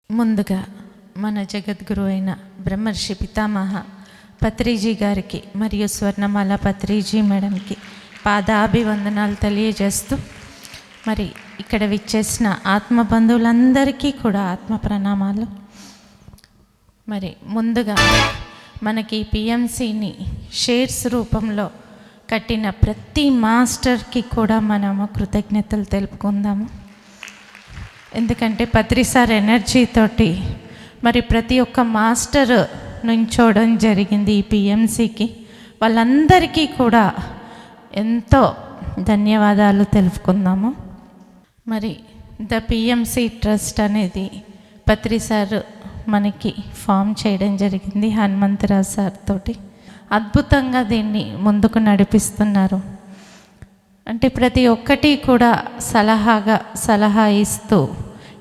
ముందుగా మన జగద్గురు అయిన బ్రహ్మర్షి పితామహ పత్రిజీ గారికి మరియు స్వర్ణమాల పత్రిజీ మేడంకి పాదాభివందనాలు తెలియజేస్తూ మరి ఇక్కడ విచ్చేసిన ఆత్మ బంధువులందరికీ కూడా ఆత్మ ప్రణామాలు. మరి ముందుగా మనకి పిఎంసిని షేర్స్ రూపంలో కట్టిన ప్రతి మాస్టర్కి కూడా మనము కృతజ్ఞతలు తెలుపుకుందాము. ఎందుకంటే పత్రిసార్ ఎనర్జీతోటి మరి ప్రతి ఒక్క మాస్టర్ నుంచోవడం జరిగింది ఈ పిఎంసికి. వాళ్ళందరికీ కూడా ఎంతో ధన్యవాదాలు తెలుపుకుందాము. మరి ద పిఎంసి ట్రస్ట్ అనేది పత్రిసార్ మనకి ఫామ్ చేయడం జరిగింది హనుమంతరావు సార్ తోటి. అద్భుతంగా దీన్ని ముందుకు నడిపిస్తున్నారు. అంటే ప్రతి ఒక్కటి కూడా సలహా ఇస్తూ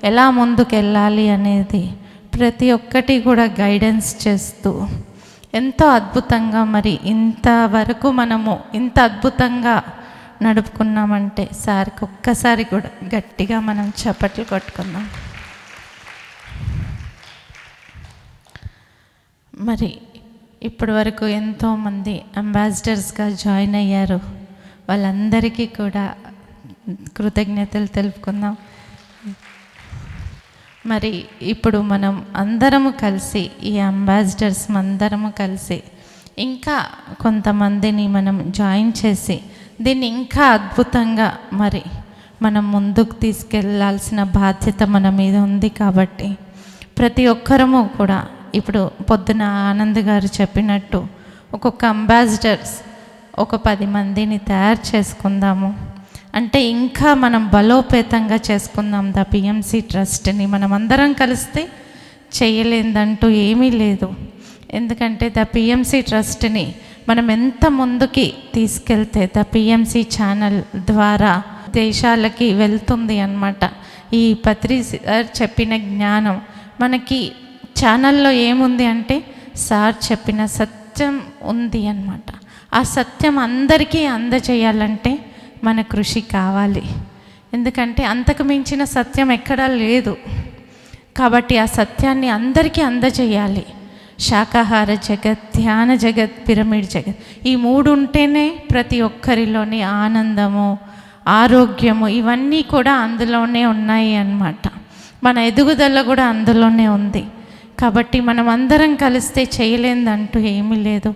ఎలా ముందుకు వెళ్ళాలి అనేది ప్రతి ఒక్కటి కూడా గైడెన్స్ చేస్తూ ఎంతో అద్భుతంగా మరి ఇంతవరకు మనము ఇంత అద్భుతంగా నడుపుకున్నామంటే సార్కి ఒక్కసారి కూడా గట్టిగా మనం చప్పట్లు కొట్టుకుందాం. మరి ఇప్పటి వరకు ఎంతోమంది అంబాసిడర్స్గా జాయిన్ అయ్యారు. వాళ్ళందరికీ కూడా కృతజ్ఞతలు తెలుపుకుందాం. మరి ఇప్పుడు మనం అందరము కలిసి ఈ అంబాసిడర్స్ అందరము కలిసి ఇంకా కొంతమందిని మనం జాయిన్ చేసి దీన్ని ఇంకా అద్భుతంగా మరి మనం ముందుకు తీసుకెళ్లాల్సిన బాధ్యత మన మీద ఉంది. కాబట్టి ప్రతి ఒక్కరము కూడా ఇప్పుడు పొద్దున ఆనంద్ గారు చెప్పినట్టు ఒక్కొక్క అంబాసిడర్స్ ఒక 10 మందిని తయారు చేసుకుందాము. అంటే ఇంకా మనం బలోపేతంగా చేసుకుందాం ద పిఎంసి ట్రస్ట్ని. మనం అందరం కలిస్తే చేయలేదంటూ ఏమీ లేదు. ఎందుకంటే ద పిఎంసి ట్రస్ట్ని మనం ఎంత ముందుకి తీసుకెళ్తే ద పిఎంసి ఛానల్ ద్వారా దేశాలకి వెళ్తుంది అన్నమాట. ఈ సార్ చెప్పిన జ్ఞానం మనకి ఛానల్లో ఏముంది అంటే సార్ చెప్పిన సత్యం ఉంది అన్నమాట. ఆ సత్యం అందరికీ అందజేయాలంటే మన కృషి కావాలి. ఎందుకంటే అంతకు మించిన సత్యం ఎక్కడా లేదు. కాబట్టి ఆ సత్యాన్ని అందరికీ అందజేయాలి. శాకాహార జగత్, ధ్యాన జగత్, పిరమిడ్ జగత్, ఈ 3 ఉంటేనే ప్రతి ఒక్కరిలోని ఆనందము, ఆరోగ్యము ఇవన్నీ కూడా అందులోనే ఉన్నాయి అన్నమాట. మన ఎదుగుదల కూడా అందులోనే ఉంది. కాబట్టి మనం అందరం కలిస్తే చేయలేదంటూ ఏమీ లేదు.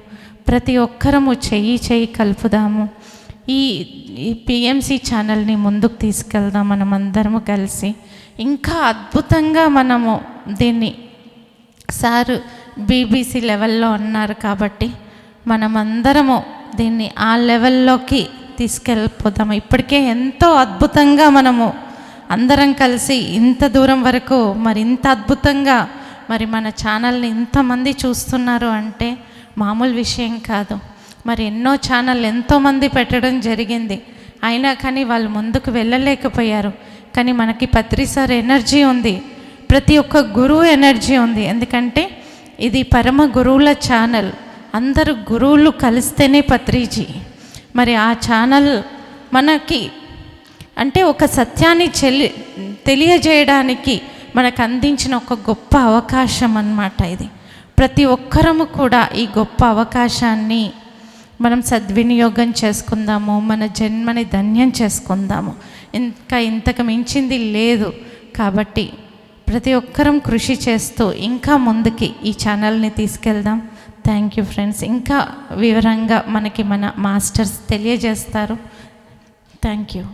ప్రతి ఒక్కరము చెయ్యి కలుపుదాము. ఈ పిఎంసి ఛానల్ని ముందుకు తీసుకెళ్దాం. మనం అందరము కలిసి ఇంకా అద్భుతంగా మనము దీన్ని సారు బీబీసీ లెవెల్లో ఉన్నారు కాబట్టి మనమందరము దీన్ని ఆ లెవెల్లోకి తీసుకెళ్ళిపోదాము. ఇప్పటికే ఎంతో అద్భుతంగా మనము అందరం కలిసి ఇంత దూరం వరకు మరి ఇంత అద్భుతంగా మరి మన ఛానల్ని ఇంతమంది చూస్తున్నారు అంటే మామూలు విషయం కాదు. మరి ఎన్నో ఛానల్ ఎంతోమంది పెట్టడం జరిగింది. అయినా కానీ వాళ్ళు ముందుకు వెళ్ళలేకపోయారు. కానీ మనకి పత్రిసార్ ఎనర్జీ ఉంది, ప్రతి ఒక్క గురువు ఎనర్జీ ఉంది. ఎందుకంటే ఇది పరమ గురువుల ఛానల్. అందరూ గురువులు కలిస్తేనే పత్రిజీ. మరి ఆ ఛానల్ మనకి అంటే ఒక సత్యాన్ని తెలియజేయడానికి మనకు అందించిన ఒక గొప్ప అవకాశం అన్నమాట ఇది. ప్రతి ఒక్కరము కూడా ఈ గొప్ప అవకాశాన్ని మనం సద్వినియోగం చేసుకుందాము. మన జన్మని ధన్యం చేసుకుందాము. ఇంకా ఇంతకు మించింది లేదు. కాబట్టి ప్రతి ఒక్కరం కృషి చేస్తూ ఇంకా ముందుకి ఈ ఛానల్ని తీసుకెళ్దాం. Thank you friends. ఇంకా వివరంగా మనకి మన మాస్టర్స్ తెలియజేస్తారు. Thank you.